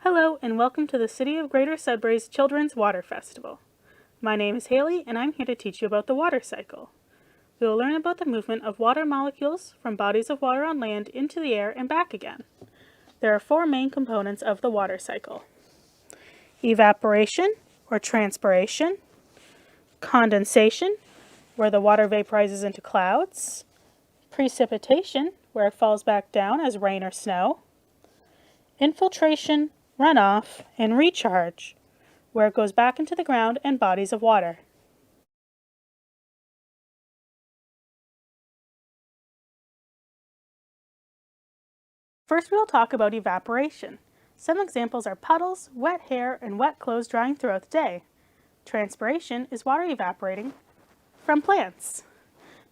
Hello and welcome to the City of Greater Sudbury's Children's Water Festival. My name is Haley and I'm here to teach you about the water cycle. We will learn about the movement of water molecules from bodies of water on land into the air and back again. There are four main components of the water cycle: evaporation or transpiration, condensation, where the water vaporizes into clouds, precipitation, where it falls back down as rain or snow, infiltration, runoff, and recharge, where it goes back into the ground and bodies of water. First, we will talk about evaporation. Some examples are puddles, wet hair, and wet clothes drying throughout the day. Transpiration is water evaporating from plants.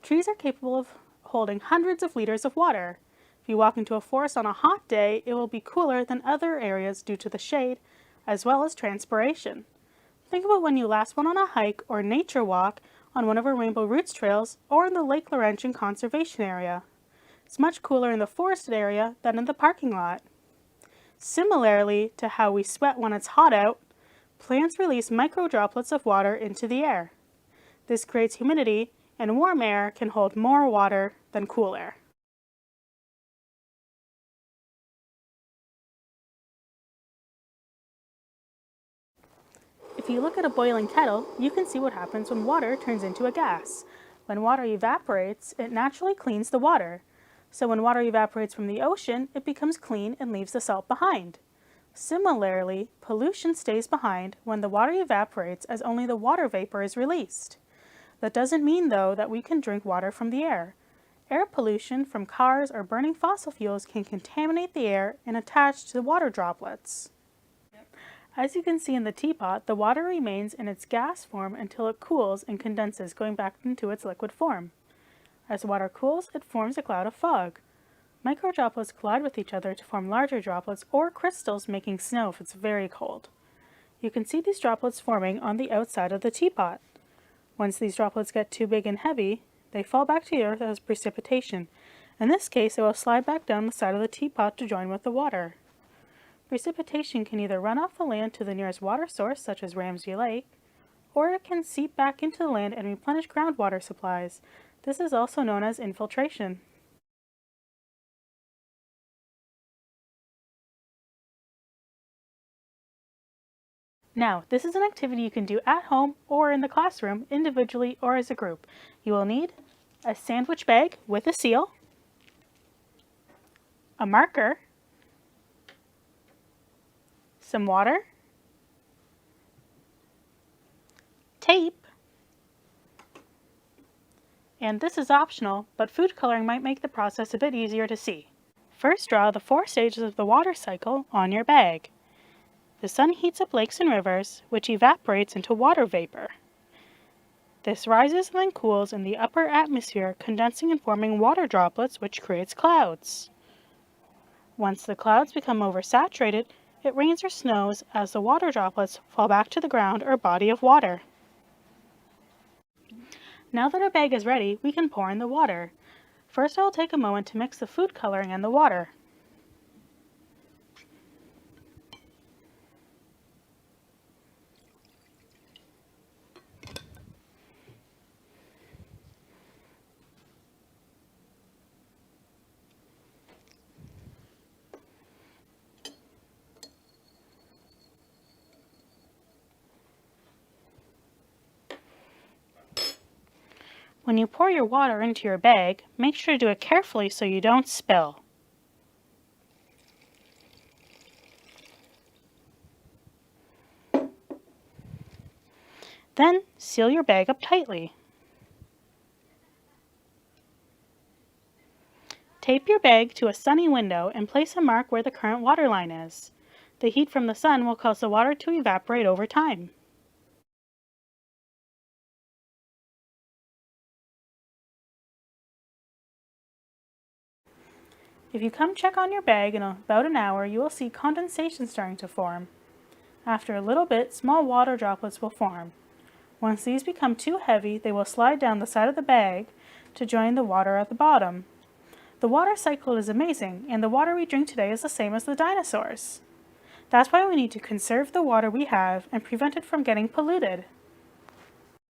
Trees are capable of holding hundreds of liters of water. If you walk into a forest on a hot day, it will be cooler than other areas due to the shade, as well as transpiration. Think about when you last went on a hike or nature walk on one of our Rainbow Roots trails or in the Lake Laurentian Conservation Area. It's much cooler in the forested area than in the parking lot. Similarly to how we sweat when it's hot out, plants release micro droplets of water into the air. This creates humidity, and warm air can hold more water than cool air. If you look at a boiling kettle, you can see what happens when water turns into a gas. When water evaporates, it naturally cleans the water. So when water evaporates from the ocean, it becomes clean and leaves the salt behind. Similarly, pollution stays behind when the water evaporates, as only the water vapor is released. That doesn't mean, though, that we can drink water from the air. Air pollution from cars or burning fossil fuels can contaminate the air and attach to the water droplets. As you can see in the teapot, the water remains in its gas form until it cools and condenses, going back into its liquid form. As water cools, it forms a cloud of fog. Microdroplets collide with each other to form larger droplets or crystals, making snow if it's very cold. You can see these droplets forming on the outside of the teapot. Once these droplets get too big and heavy, they fall back to the earth as precipitation. In this case, it will slide back down the side of the teapot to join with the water. Precipitation can either run off the land to the nearest water source, such as Ramsey Lake, or it can seep back into the land and replenish groundwater supplies. This is also known as infiltration. Now, this is an activity you can do at home or in the classroom, individually or as a group. You will need a sandwich bag with a seal, a marker, some water, tape, and this is optional, but food coloring might make the process a bit easier to see. First, draw the 4 stages of the water cycle on your bag. The sun heats up lakes and rivers, which evaporates into water vapor. This rises and then cools in the upper atmosphere, condensing and forming water droplets, which creates clouds. Once the clouds become oversaturated, it rains or snows as the water droplets fall back to the ground or body of water. Now that our bag is ready, we can pour in the water. First, I will take a moment to mix the food coloring and the water. When you pour your water into your bag, make sure to do it carefully so you don't spill. Then, seal your bag up tightly. Tape your bag to a sunny window and place a mark where the current water line is. The heat from the sun will cause the water to evaporate over time. If you come check on your bag in about an hour, you will see condensation starting to form. After a little bit, small water droplets will form. Once these become too heavy, they will slide down the side of the bag to join the water at the bottom. The water cycle is amazing, and the water we drink today is the same as the dinosaurs. That's why we need to conserve the water we have and prevent it from getting polluted.